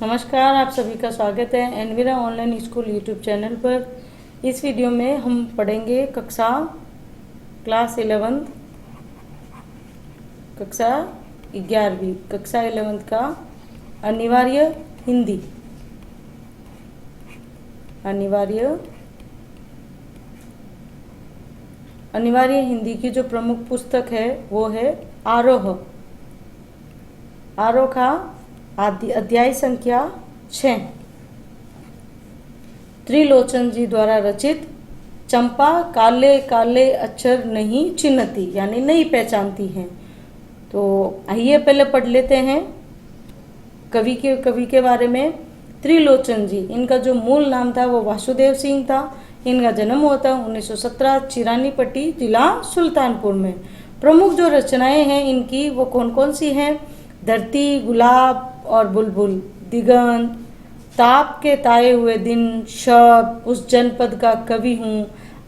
नमस्कार, आप सभी का स्वागत है Envira online school YouTube channel पर। इस वीडियो में हम पढ़ेंगे क्लास 11 कक्षा 11वीं कक्षा 11 का अनिवार्य हिंदी की जो प्रमुख पुस्तक है वो है आरोह का अध्याय संख्या 6, त्रिलोचन जी द्वारा रचित चंपा काले काले अक्षर नहीं चिन्हती यानी नहीं पहचानती हैं। तो आइए पहले पढ़ लेते हैं कवि के बारे में। त्रिलोचन जी, इनका जो मूल नाम था वो वासुदेव सिंह था। इनका जन्म हुआ था 1917 चिरानीपट्टी जिला सुल्तानपुर में। प्रमुख जो रचनाएं हैं इनकी वो कौन कौन सी हैं? धरती, गुलाब और बुलबुल, दिगंत, ताप के ताए हुए दिन, शब्द, उस जनपद का कवि हूँ,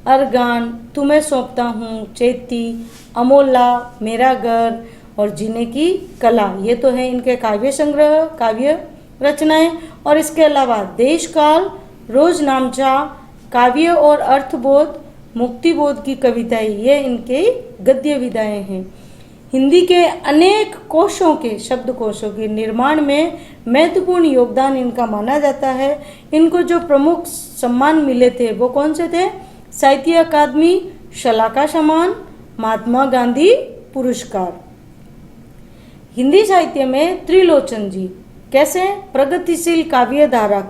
अरगान, तुम्हें सौंपता हूँ, चेती, अमोला, मेरा घर और जीने की कला। ये तो है इनके काव्य संग्रह, काव्य रचनाएं। और इसके अलावा देश काल, रोज नामचा, काव्य और अर्थबोध, मुक्तिबोध की कविताएं, ये इनके गद्य विधाएं हैं। हिंदी के अनेक कोशों के शब्दकोशों के निर्माण में महत्वपूर्ण योगदान इनका माना जाता है। इनको जो प्रमुख सम्मान मिले थे वो कौन से थे? साहित्य अकादमी शलाका सम्मान, महात्मा गांधी पुरस्कार। हिंदी साहित्य में त्रिलोचन जी कैसे प्रगतिशील काव्य धारा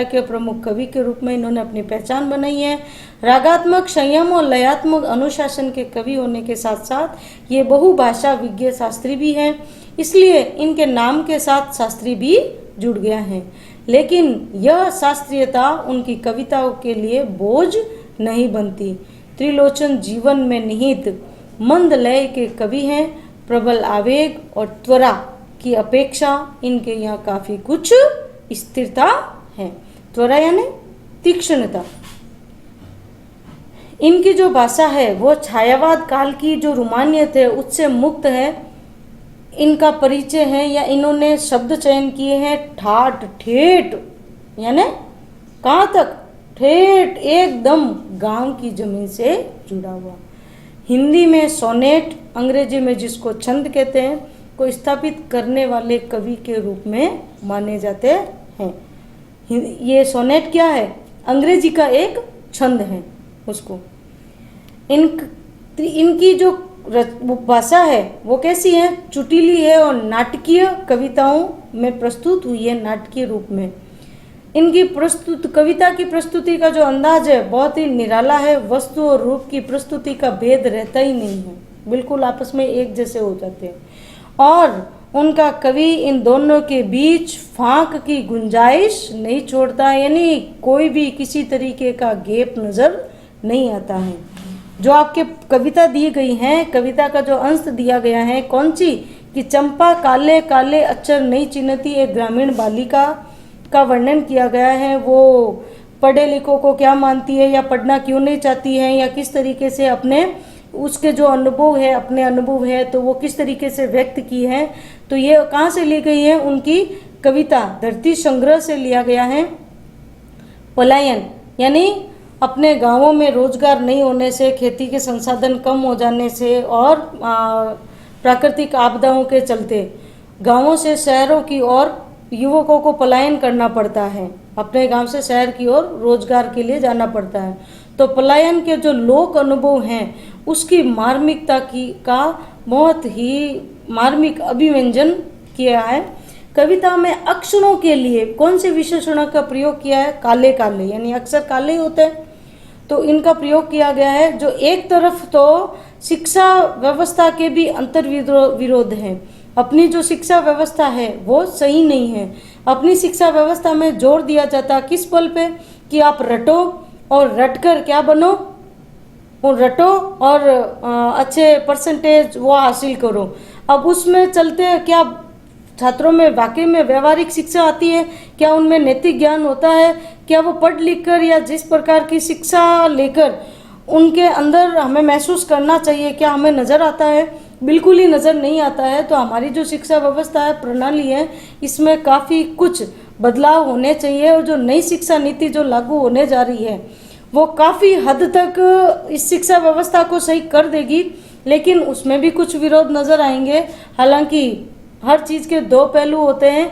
के प्रमुख कवि के रूप में इन्होंने अपनी पहचान बनाई है। रागात्मक, संयम और लयात्मक अनुशासन के कवि होने के साथ साथ ये बहुभाषा विज्ञ शास्त्री भी हैं, इसलिए इनके नाम के साथ शास्त्री भी जुड़ गया है। लेकिन यह शास्त्रीयता उनकी कविताओं के लिए बोझ नहीं बनती। त्रिलोचन जीवन में निहित मंद लय के कवि हैं। प्रबल आवेग और त्वरा की अपेक्षा इनके यहाँ काफी कुछ स्थिरता है। त्वरा यानी तीक्ष्णता। इनकी जो भाषा है वो छायावाद काल की जो रोमानियत है उससे मुक्त है। इनका परिचय है या इन्होंने शब्द चयन किए हैं ठाठ, ठेठ, यानी कहाँ तक? ठेठ, एकदम गांव की जमीन से जुड़ा हुआ। हिंदी में सोनेट, अंग्रेजी में जिसको छंद कहते हैं, को स्थापित करने वाले कवि के रूप में माने जाते हैं। ये सोनेट क्या है? अंग्रेजी का एक छंद है उसको। इनकी जो भाषा है वो कैसी है? चुटीली है और नाटकीय कविताओं में प्रस्तुत हुई है, नाटकीय रूप में। इनकी कविता की प्रस्तुति का जो अंदाज है बहुत ही निराला है। वस्तु और रूप की प्रस्तुति का भेद रहता ही नहीं है, बिल्कुल आपस में एक जैसे हो जाते हैं। और उनका कवि इन दोनों के बीच फांक की गुंजाइश नहीं छोड़ता, यानी कोई भी किसी तरीके का गैप नजर नहीं आता है। जो आपके कविता दी गई है, कविता का जो अंश दिया गया है, कौन सी? कि चंपा काले काले अक्षर नहीं चिन्हती, एक ग्रामीण बालिका का वर्णन किया गया है। वो पढ़े लिखों को क्या मानती है या पढ़ना क्यों नहीं चाहती है, या किस तरीके से अपने उसके जो अपने अनुभव है तो वो किस तरीके से व्यक्त की है। तो ये कहाँ से ली गई है? उनकी कविता धरती संग्रह से लिया गया है। पलायन यानी अपने गांवों में रोजगार नहीं होने से, खेती के संसाधन कम हो जाने से और प्राकृतिक आपदाओं के चलते गांवों से शहरों की ओर युवकों को पलायन करना पड़ता है। अपने गांव से शहर की ओर रोजगार के लिए जाना पड़ता है। तो पलायन के जो लोक अनुभव हैं उसकी मार्मिकता का बहुत ही मार्मिक अभिव्यंजन किया है। कविता में अक्षरों के लिए कौन से विशेषणों का प्रयोग किया है? काले काले, यानी अक्षर काले होते हैं तो इनका प्रयोग किया गया है। जो एक तरफ तो शिक्षा व्यवस्था के भी अंतर विरोध है। अपनी जो शिक्षा व्यवस्था है वो सही नहीं है। अपनी शिक्षा व्यवस्था में जोर दिया जाता किस बल पे? कि आप रटो और रटकर क्या बनो, और रटो और अच्छे परसेंटेज वो हासिल करो। अब उसमें चलते क्या छात्रों में वाकई में व्यवहारिक शिक्षा आती है? क्या उनमें नैतिक ज्ञान होता है? क्या वो पढ़ लिख कर या जिस प्रकार की शिक्षा लेकर उनके अंदर हमें महसूस करना चाहिए, क्या हमें नज़र आता है? बिल्कुल ही नज़र नहीं आता है। तो हमारी जो शिक्षा व्यवस्था है, प्रणाली है, इसमें काफ़ी कुछ बदलाव होने चाहिए। और जो नई शिक्षा नीति जो लागू होने जा रही है वो काफ़ी हद तक इस शिक्षा व्यवस्था को सही कर देगी, लेकिन उसमें भी कुछ विरोध नज़र आएंगे। हालांकि हर चीज़ के दो पहलू होते हैं,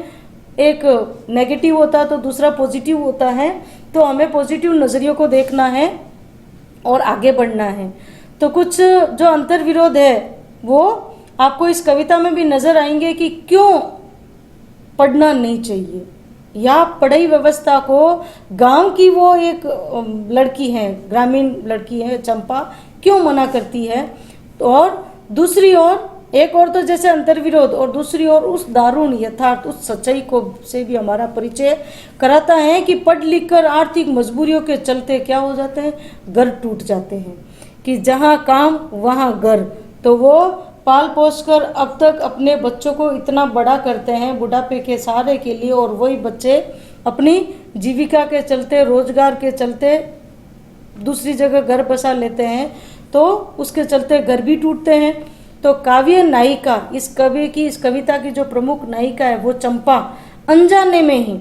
एक नेगेटिव होता है तो दूसरा पॉजिटिव होता है। तो हमें पॉजिटिव नज़रियों को देखना है और आगे बढ़ना है। तो कुछ जो अंतर विरोध है वो आपको इस कविता में भी नज़र आएंगे कि क्यों पढ़ना नहीं चाहिए, या पढ़ाई व्यवस्था को गांव की वो एक लड़की है, ग्रामीण लड़की है चंपा, क्यों मना करती है। और दूसरी ओर एक और तो जैसे अंतर्विरोध, और दूसरी ओर उस दारुण यथार्थ, उस सच्चाई को से भी हमारा परिचय कराता है कि पढ़ लिख कर आर्थिक मजबूरियों के चलते क्या हो जाते हैं, घर टूट जाते हैं, कि जहाँ काम वहाँ घर। तो वो पाल पोस कर अब तक अपने बच्चों को इतना बड़ा करते हैं बुढ़ापे के सहारे के लिए, और वही बच्चे अपनी जीविका के चलते, रोजगार के चलते दूसरी जगह घर बसा लेते हैं, तो उसके चलते घर भी टूटते हैं। तो काव्य नायिका, इस कविता की जो प्रमुख नायिका है वो चंपा, अनजाने में ही,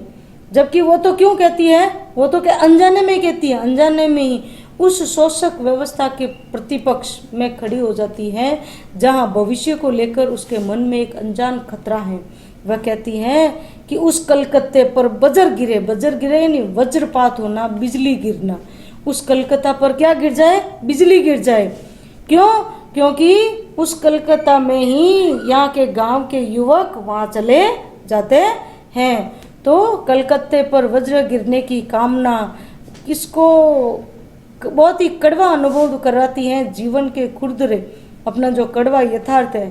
जबकि वो तो क्यों कहती है, वो तो क्या अनजाने में कहती है, अनजाने में ही उस शोषक व्यवस्था के प्रतिपक्ष में खड़ी हो जाती है, जहां भविष्य को लेकर उसके मन में एक अनजान खतरा है। वह कहती है कि उस कलकत्ते पर बजर गिरे यानी वज्रपात होना, बिजली गिरना, उस कलकत्ता पर क्या गिर जाए, बिजली गिर जाए। क्यों? क्योंकि उस कलकत्ता में ही यहाँ के गांव के युवक वहाँ चले जाते हैं। तो कलकत्ते पर वज्र गिरने की कामना किसको बहुत ही कड़वा अनुभव कराती है, जीवन के खुरदरे, अपना जो कड़वा यथार्थ है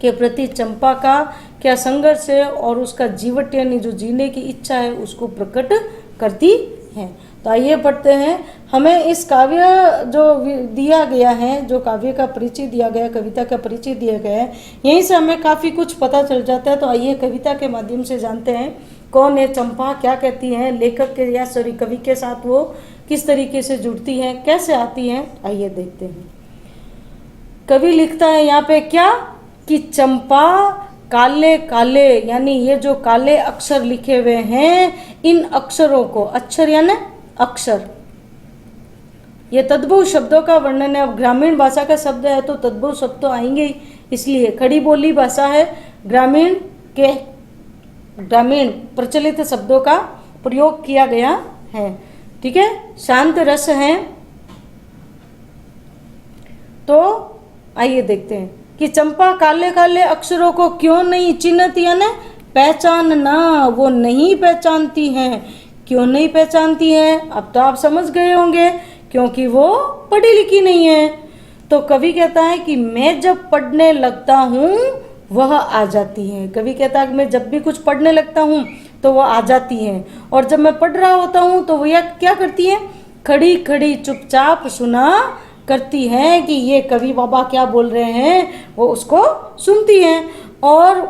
के प्रति चंपा का क्या संघर्ष है और उसका जीवट यानी जो जीने की इच्छा है उसको प्रकट करती है। तो आइए पढ़ते हैं। हमें इस काव्य जो दिया गया है, जो काव्य का परिचय दिया गया, कविता का परिचय दिया गया है, यहीं से हमें काफ़ी कुछ पता चल जाता है। तो आइए कविता के माध्यम से जानते हैं कौन है चंपा, क्या कहती है, लेखक के या कवि के साथ वो किस तरीके से जुड़ती है, कैसे आती है, आइए देखते हैं। कवि लिखता है यहाँ पे क्या, कि चंपा काले काले, यानी ये जो काले अक्षर लिखे हुए हैं, इन अक्षरों को, अक्षर यानी अक्षर, ये तद्भव शब्दों का वर्णन है। अब ग्रामीण भाषा का शब्द है तो तद्भव शब्द तो आएंगे ही, इसलिए खड़ी बोली भाषा है, ग्रामीण प्रचलित शब्दों का प्रयोग किया गया है। ठीक है, शांत रस है। तो आइए देखते हैं कि चंपा काले काले अक्षरों को क्यों नहीं चिन्हती है, ना पहचानना, वो नहीं पहचानती हैं। क्यों नहीं पहचानती हैं, अब तो आप समझ गए होंगे, क्योंकि वो पढ़ी लिखी नहीं है। तो कवि कहता है कि मैं जब पढ़ने लगता हूँ वह आ जाती हैं। कवि कहता है कि मैं जब भी कुछ पढ़ने लगता हूँ तो वह आ जाती हैं, और जब मैं पढ़ रहा होता हूँ तो वह क्या करती हैं, खड़ी खड़ी चुपचाप सुना करती हैं कि ये कवि बाबा क्या बोल रहे हैं, वो उसको सुनती हैं। और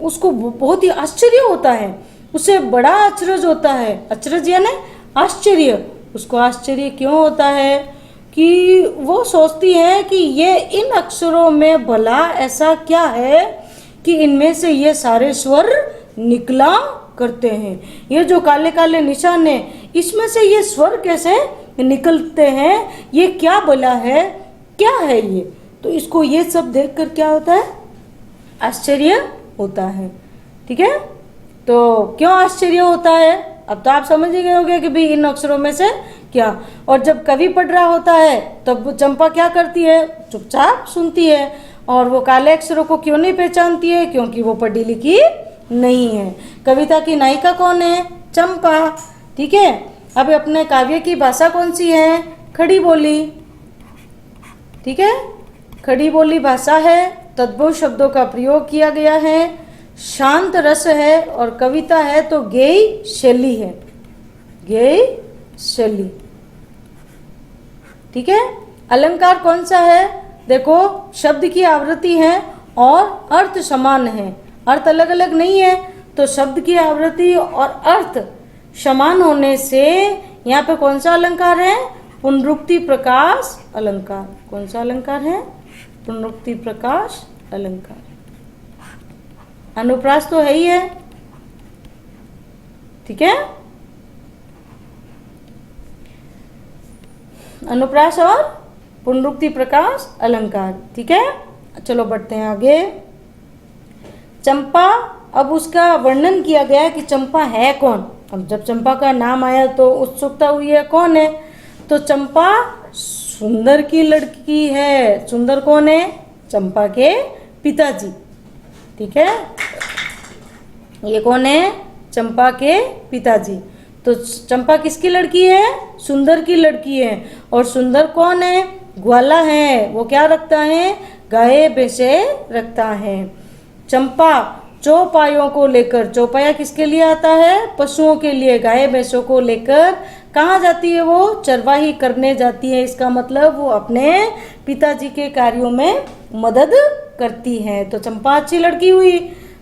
उसको बहुत ही आश्चर्य होता है, उसे बड़ा अचरज होता है, अचरज यानी आश्चर्य। उसको आश्चर्य क्यों होता है कि वो सोचती है कि ये इन अक्षरों में भला ऐसा क्या है कि इनमें से ये सारे स्वर निकला करते हैं। ये जो काले काले निशान है, इसमें से ये स्वर कैसे निकलते हैं, ये क्या भला है, क्या है ये। तो इसको ये सब देखकर क्या होता है, आश्चर्य होता है। ठीक है, तो क्यों आश्चर्य होता है, अब तो आप समझ ही गए होंगे कि भाई इन अक्षरों में से क्या। और जब कवि पढ़ रहा होता है तब वो चंपा क्या करती है, चुपचाप सुनती है। और वो काले अक्षरों को क्यों नहीं पहचानती है, क्योंकि वो पढ़ी लिखी नहीं है। कविता की नायिका कौन है, चंपा। ठीक है, अब अपने काव्य की भाषा कौन सी है, खड़ी बोली। ठीक है, खड़ी बोली भाषा है, तद्भव शब्दों का प्रयोग किया गया है, शांत रस है, और कविता है तो गेय शैली है, गेय शैली। ठीक है, अलंकार कौन सा है, देखो शब्द की आवृत्ति है और अर्थ समान है, अर्थ अलग अलग नहीं है। तो शब्द की आवृत्ति और अर्थ समान होने से यहाँ पे कौन सा अलंकार है, पुनरुक्ति प्रकाश अलंकार। कौन सा अलंकार है? पुनरुक्ति प्रकाश अलंकार। अनुप्रास तो है ही है, ठीक है। अनुप्रास और पुनरुक्ति प्रकाश अलंकार, ठीक है। चलो बढ़ते हैं आगे। चंपा, अब उसका वर्णन किया गया कि चंपा है कौन। अब जब चंपा का नाम आया तो उत्सुकता हुई है, कौन है? तो चंपा सुंदर की लड़की है। सुंदर कौन है? चंपा के पिताजी, ठीक है। ये कौन है? चंपा के पिताजी। तो चंपा किसकी लड़की है? सुंदर की लड़की है। और सुंदर कौन है? ग्वाला है। वो क्या रखता है? गाय भैंसे रखता है। चंपा चौपायों को लेकर, चौपाया किसके लिए आता है? पशुओं के लिए, गाय भैंसों को लेकर कहाँ जाती है? वो चरवाही करने जाती है। इसका मतलब वो अपने पिताजी के कार्यों में मदद करती है। तो चंपा अच्छी लड़की हुई।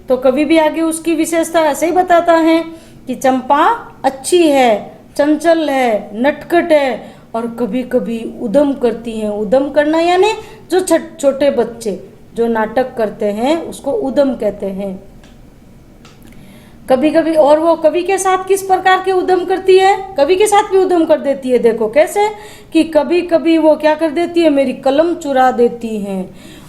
तो कभी भी आगे उसकी विशेषता ऐसे ही बताता है कि चंपा अच्छी है, चंचल है, नटखट है और कभी कभी उद्यम करती है। उद्यम करना यानी जो छोटे बच्चे जो नाटक करते हैं उसको उद्यम कहते हैं। कभी कभी, और वो कवि के साथ किस प्रकार के उद्यम करती है? कवि के साथ भी उद्यम कर देती है। देखो कैसे कि कभी कभी वो क्या कर देती है? मेरी कलम चुरा देती है।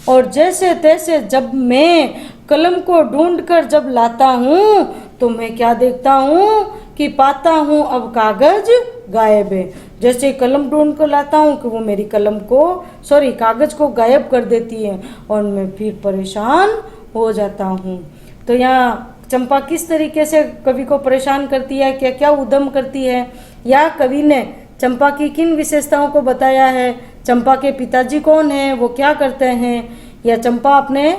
और जैसे तैसे जब मैं कलम को ढूंढकर जब लाता हूँ तो मैं क्या देखता हूँ कि पाता हूँ अब कागज गायब है। जैसे कलम ढूंढ कर लाता हूँ कि वो मेरी कलम को कागज को गायब कर देती है और मैं फिर परेशान हो जाता हूँ। तो यहाँ चंपा किस तरीके से कवि को परेशान करती है, क्या क्या उद्यम करती है, या कवि ने चंपा की किन विशेषताओं को बताया है, चंपा के पिताजी कौन हैं, वो क्या करते हैं, या चंपा अपने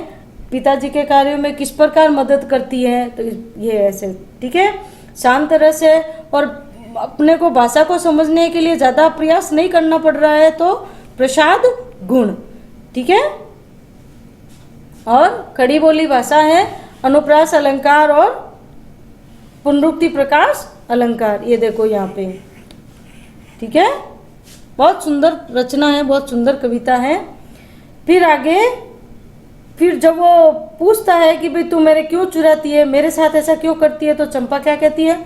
पिताजी के कार्यों में किस प्रकार मदद करती है। तो ये ऐसे, ठीक है, शांत रस है और अपने को भाषा को समझने के लिए ज़्यादा प्रयास नहीं करना पड़ रहा है। तो प्रसाद गुण, ठीक है। और खड़ी बोली भाषा है, अनुप्रास अलंकार और पुनरुक्ति प्रकाश अलंकार। ये देखो यहाँ पे, ठीक है, बहुत सुंदर रचना है, बहुत सुंदर कविता है। फिर आगे, फिर जब वो पूछता है कि भाई तू मेरे क्यों चुराती है, मेरे साथ ऐसा क्यों करती है, तो चंपा क्या कहती है?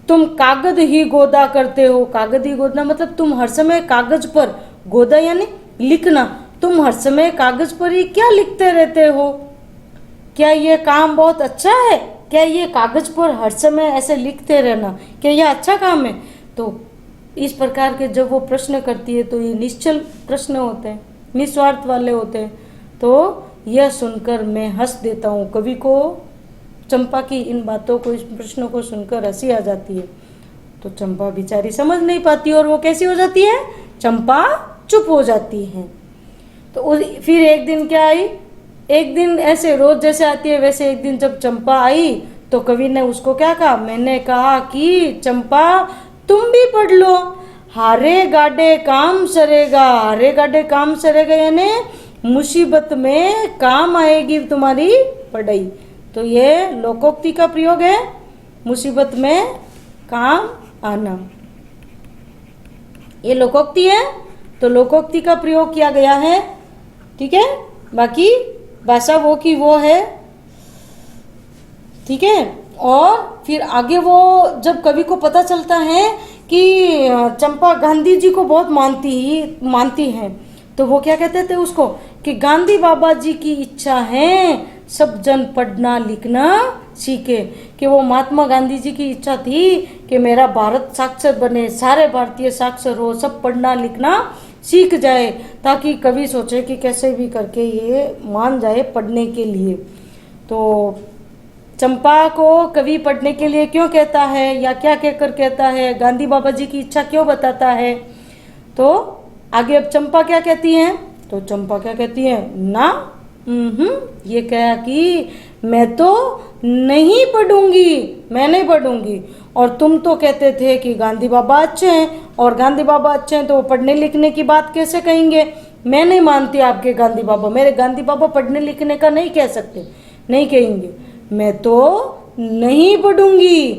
तुम कागज ही गोदा करते हो। कागज ही गोदा मतलब तुम हर समय कागज पर, गोदा यानी लिखना, तुम हर समय कागज पर ही क्या लिखते रहते हो? क्या ये काम बहुत अच्छा है? क्या ये कागज पर हर समय ऐसे लिखते रहना, क्या यह अच्छा काम है? तो इस प्रकार के जब वो प्रश्न करती है तो ये निश्चल प्रश्न होते हैं, निस्वार्थ वाले होते हैं। तो यह सुनकर मैं हंस देता हूँ। कवि को चंपा की इन बातों को, इस प्रश्नों को सुनकर हंसी आ जाती है। तो चंपा बेचारी समझ नहीं पाती और वो कैसी हो जाती है? चंपा चुप हो जाती है। तो फिर एक दिन क्या आई? एक दिन ऐसे रोज जैसे आती है वैसे एक दिन जब चंपा आई तो कवि ने उसको क्या कहा? मैंने कहा कि चंपा तुम भी पढ़ लो, हारे गाडे काम सरेगा। हारे गाडे काम सरेगा यानी मुसीबत में काम आएगी तुम्हारी पढ़ाई। तो ये लोकोक्ति का प्रयोग है, मुसीबत में काम आना, ये लोकोक्ति है। तो लोकोक्ति का प्रयोग किया गया है, ठीक है। बाकी भाषा वो की वो है, ठीक है। और फिर आगे वो जब कवि को पता चलता है कि चंपा गांधी जी को बहुत मानती है, तो वो क्या कहते थे उसको कि गांधी बाबा जी की इच्छा है सब जन पढ़ना लिखना सीखे। कि वो महात्मा गांधी जी की इच्छा थी कि मेरा भारत साक्षर बने, सारे भारतीय साक्षर हो, सब पढ़ना लिखना सीख जाए, ताकि कवि सोचे कि कैसे भी करके ये मान जाए पढ़ने के लिए। तो चंपा को कवि पढ़ने के लिए क्यों कहता है या क्या कहकर कहता है, गांधी बाबा जी की इच्छा क्यों बताता है? तो आगे अब चंपा क्या कहती है? तो चंपा क्या कहती है ना, ये कहा कि मैं तो नहीं पढ़ूंगी, मैं नहीं पढ़ूंगी। और तुम तो कहते थे कि गांधी बाबा अच्छे हैं, और गांधी बाबा अच्छे हैं तो वो पढ़ने लिखने की बात कैसे कहेंगे? मैं नहीं मानती आपके गांधी बाबा, मेरे गांधी बाबा पढ़ने लिखने का नहीं कह सकते, नहीं कहेंगे। मैं तो नहीं पढ़ूंगी।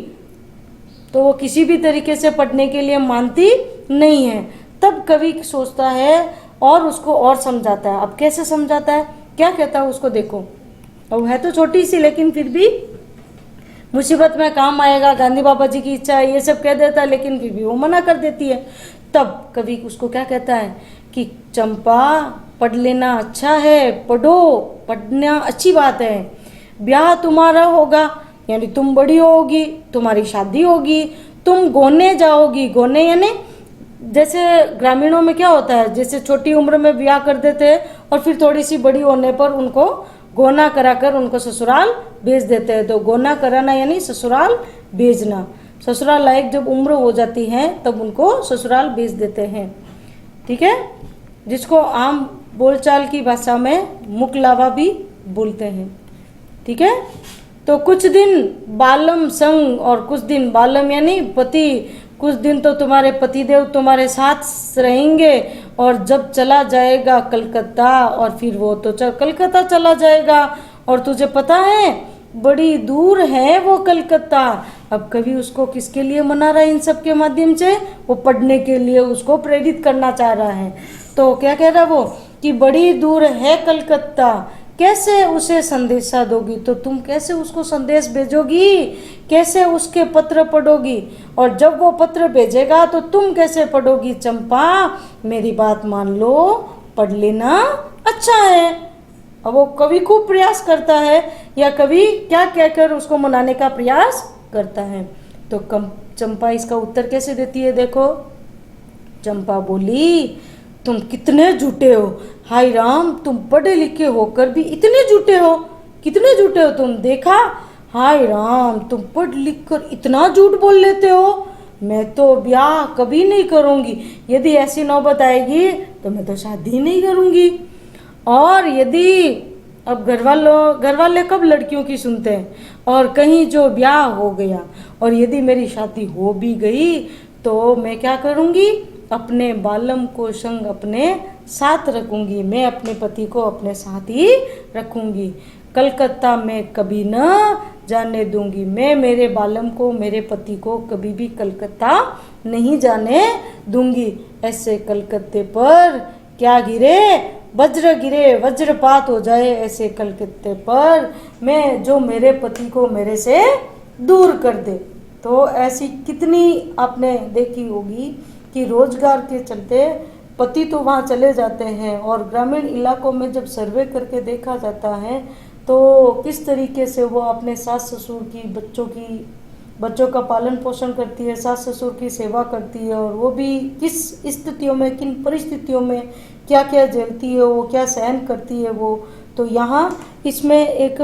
तो वो किसी भी तरीके से पढ़ने के लिए मानती नहीं है। तब कवि सोचता है और उसको और समझाता है। अब कैसे समझाता है, क्या कहता है उसको देखो। अब है तो छोटी सी, लेकिन फिर भी मुसीबत में काम आएगा, गांधी बाबा जी की इच्छा है, ये सब कह देता है, लेकिन फिर भी वो मना कर देती है। तब कवि उसको क्या कहता है कि चंपा पढ़ लेना अच्छा है, पढ़ो, पढ़ना अच्छी बात है, ब्याह तुम्हारा होगा, यानी तुम बड़ी होगी, तुम्हारी शादी होगी, तुम गोने जाओगी। गोने यानी जैसे ग्रामीणों में क्या होता है, जैसे छोटी उम्र में ब्याह कर देते हैं और फिर थोड़ी सी बड़ी होने पर उनको गोना कराकर उनको ससुराल भेज देते हैं। तो गोना कराना यानी ससुराल भेजना। ससुराल लायक जब उम्र हो जाती है तब उनको ससुराल भेज देते हैं। ठीक है, जिसको आम बोलचाल की भाषा में मुकलावा भी बोलते हैं। ठीक है, तो कुछ दिन बालम संग, और कुछ दिन बालम यानी पति, कुछ दिन तो तुम्हारे पतिदेव तुम्हारे साथ रहेंगे, और जब चला जाएगा कलकत्ता, और फिर वो तो कलकत्ता चला जाएगा, और तुझे पता है बड़ी दूर है वो कलकत्ता। अब कवि उसको किसके लिए मना रहा है, इन सब के माध्यम से वो पढ़ने के लिए उसको प्रेरित करना चाह रहा है। तो क्या कह रहा वो कि बड़ी दूर है कलकत्ता, कैसे उसे संदेशा दोगी, तो तुम कैसे उसको संदेश भेजोगी, कैसे उसके पत्र पढ़ोगी, और जब वो पत्र भेजेगा तो तुम कैसे पढ़ोगी। चंपा मेरी बात मान लो, पढ़ लेना अच्छा है। अब वो कवि खूब प्रयास करता है, या कवि क्या कहकर उसको मनाने का प्रयास करता है। तो चंपा इसका उत्तर कैसे देती है, देखो। चंपा बोली तुम कितने झूठे हो, हाय राम, तुम पढ़े लिखे होकर भी इतने झूठे हो, कितने झूठे हो तुम, देखा, हाय राम, तुम पढ़ लिख कर इतना झूठ बोल लेते हो। मैं तो ब्याह कभी नहीं करूंगी, यदि ऐसी नौबत आएगी तो मैं तो शादी नहीं करूंगी। और यदि अब घर वाले कब लड़कियों की सुनते हैं, और कहीं जो ब्याह हो गया और यदि मेरी शादी हो भी गई तो मैं क्या करूंगी, अपने बालम को संग अपने साथ रखूंगी, मैं अपने पति को अपने साथ ही रखूंगी, कलकत्ता में कभी न जाने दूंगी, मैं मेरे बालम को, मेरे पति को कभी भी कलकत्ता नहीं जाने दूंगी। ऐसे कलकत्ते पर क्या गिरे, वज्र गिरे, वज्रपात हो जाए, ऐसे कलकत्ते पर मैं जो मेरे पति को मेरे से दूर कर दे। तो ऐसी कितनी आपने देखी होगी कि रोजगार के चलते पति तो वहाँ चले जाते हैं, और ग्रामीण इलाकों में जब सर्वे करके देखा जाता है तो किस तरीके से वो अपने सास ससुर की, बच्चों का पालन पोषण करती है, सास ससुर की सेवा करती है, और वो भी किस स्थितियों में, किन परिस्थितियों में क्या क्या झेलती है, वो क्या सहन करती है वो। तो यहाँ इसमें एक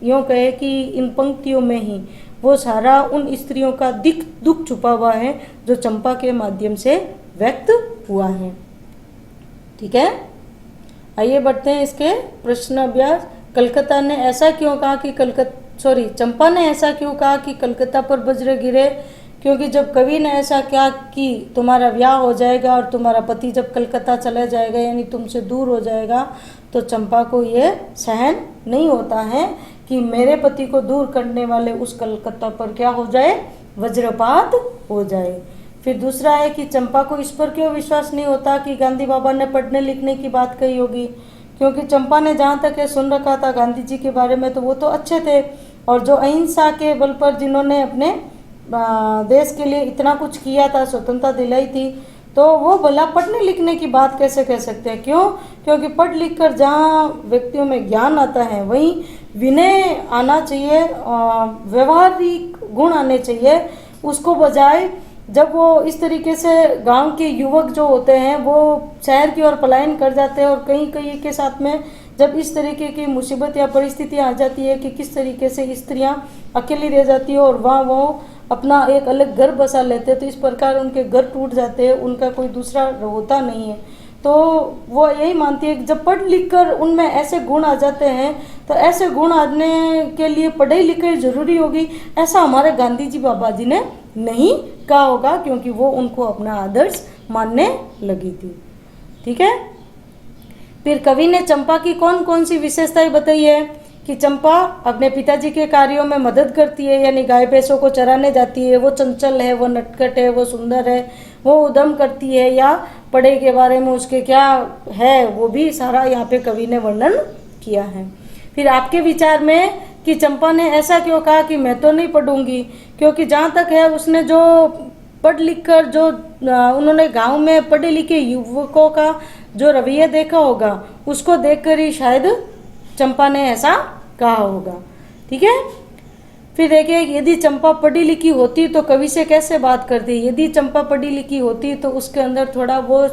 यूँ कहे कि इन पंक्तियों में ही वो सारा उन स्त्रियों का दुख छुपा हुआ है जो चंपा के माध्यम से व्यक्त हुआ है। ठीक है, आइए बढ़ते हैं इसके प्रश्न अभ्यास। कलकत्ता ने ऐसा क्यों कहा कि चंपा ने ऐसा क्यों कहा कि कलकत्ता पर वज्र गिरे, क्योंकि जब कवि ने ऐसा क्या कि तुम्हारा ब्याह हो जाएगा और तुम्हारा पति जब कलकत्ता चला जाएगा यानी तुमसे दूर हो जाएगा, तो चंपा को ये सहन नहीं होता है कि मेरे पति को दूर करने वाले उस कलकत्ता पर क्या हो जाए, वज्रपात हो जाए। फिर दूसरा है कि चंपा को इस पर क्यों विश्वास नहीं होता कि गांधी बाबा ने पढ़ने लिखने की बात कही होगी, क्योंकि चंपा ने जहाँ तक ये सुन रखा था गांधी जी के बारे में तो वो तो अच्छे थे, और जो अहिंसा के बल पर जिन्होंने अपने देश के लिए इतना कुछ किया था, स्वतंत्रता दिलाई थी, तो वो भला पढ़ने लिखने की बात कैसे कह सकते हैं। क्यों, क्योंकि पढ़ लिख कर जहाँ व्यक्तियों में ज्ञान आता है वहीं विनय आना चाहिए, व्यवहारिक गुण आने चाहिए। उसको बजाय जब वो इस तरीके से गांव के युवक जो होते हैं वो शहर की ओर पलायन कर जाते हैं, और कहीं कहीं के साथ में जब इस तरीके की मुसीबत या परिस्थितियाँ आ जाती है कि किस तरीके से स्त्रियाँ अकेली रह जाती है और वहाँ वो अपना एक अलग घर बसा लेते हैं, तो इस प्रकार उनके घर टूट जाते हैं, उनका कोई दूसरा होता नहीं है। तो वो यही मानती है कि जब पढ़ लिख कर उनमें ऐसे गुण आ जाते हैं तो ऐसे गुण आने के लिए पढ़ाई लिखाई जरूरी होगी, ऐसा हमारे गांधी जी बाबा जी ने नहीं कहा होगा, क्योंकि वो उनको अपना आदर्श मानने लगी थी। ठीक है, फिर कवि ने चंपा की कौन कौन सी विशेषताएं बताई है कि चंपा अपने पिताजी के कार्यों में मदद करती है, यानी गाय भैंसों को चराने जाती है, वो चंचल है, वो नटखट है, वो सुंदर है, वो उद्यम करती है, या पढ़ाई के बारे में उसके क्या है वो भी सारा यहाँ पे कवि ने वर्णन किया है। फिर आपके विचार में कि चंपा ने ऐसा क्यों कहा कि मैं तो नहीं पढ़ूंगी, क्योंकि जहाँ तक है उसने जो पढ़ लिख कर जो उन्होंने गांव में पढ़े लिखे युवकों का जो रवैया देखा होगा उसको देखकर ही शायद चंपा ने ऐसा कहा होगा। ठीक है, फिर देखिए यदि चंपा पढ़ी लिखी होती तो कवि से कैसे बात करती। यदि चंपा पढ़ी लिखी होती तो उसके अंदर थोड़ा वो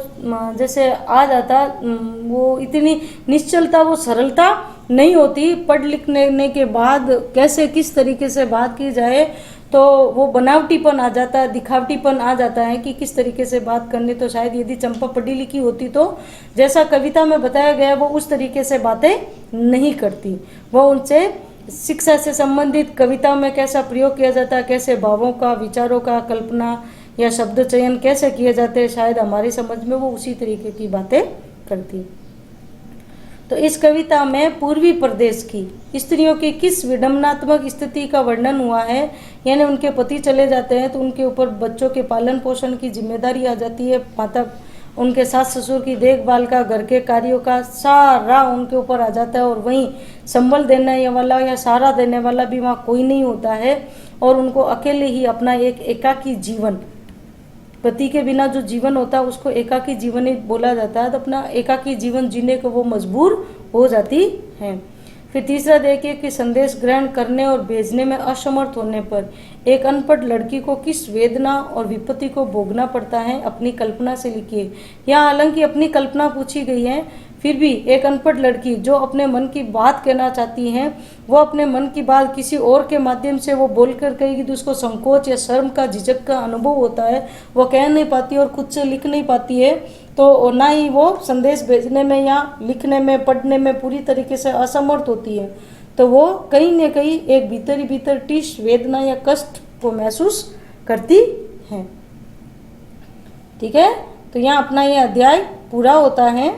जैसे आ जाता, वो इतनी निश्चलता, वो सरलता नहीं होती। पढ़ लिखने के बाद कैसे किस तरीके से बात की जाए तो वो बनावटीपन आ जाता है, दिखावटीपन आ जाता है कि किस तरीके से बात करनी। तो शायद यदि चंपा पढ़ी लिखी होती तो जैसा कविता में बताया गया वो उस तरीके से बातें नहीं करती। वो उनसे शिक्षा से संबंधित कविताओं में कैसा प्रयोग किया जाता है, कैसे भावों का, विचारों का कल्पना या शब्द चयन कैसे किए जाते हैं, शायद हमारी समझ में वो उसी तरीके की बातें करती। तो इस कविता में पूर्वी प्रदेश की स्त्रियों की किस विडम्बनात्मक स्थिति का वर्णन हुआ है, यानी उनके पति चले जाते हैं तो उनके ऊपर बच्चों के पालन पोषण की जिम्मेदारी आ जाती है, माता उनके सास ससुर की देखभाल का, घर के कार्यों का सारा उनके ऊपर आ जाता है, और वहीं संबल देने वाला या सहारा देने वाला भी वहाँ कोई नहीं होता है, और उनको अकेले ही अपना एक एकाकी जीवन, पति के बिना जो जीवन होता है उसको एकाकी जीवन ही बोला जाता है, तो अपना एकाकी जीवन जीने को वो मजबूर हो जाती है। फिर तीसरा देखिए कि संदेश ग्रहण करने और भेजने में असमर्थ होने पर एक अनपढ़ लड़की को किस वेदना और विपत्ति को भोगना पड़ता है, अपनी कल्पना से लिखिए। यहाँ हालांकि अपनी कल्पना पूछी गई है, फिर भी एक अनपढ़ लड़की जो अपने मन की बात कहना चाहती है, वो अपने मन की बात किसी और के माध्यम से वो बोलकर कहेगी तो उसको संकोच या शर्म का, झिझक का अनुभव होता है, वो कह नहीं पाती और खुद से लिख नहीं पाती है, तो ना ही वो संदेश भेजने में या लिखने में, पढ़ने में पूरी तरीके से असमर्थ होती है। तो वो कहीं न कहीं एक भीतर ही भीतर टीस वेदना या कष्ट को महसूस करती है। ठीक है, तो यहाँ अपना ये अध्याय पूरा होता है।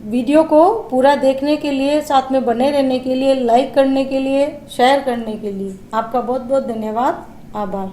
वीडियो को पूरा देखने के लिए, साथ में बने रहने के लिए, लाइक करने के लिए, शेयर करने के लिए आपका बहुत बहुत धन्यवाद, आभार।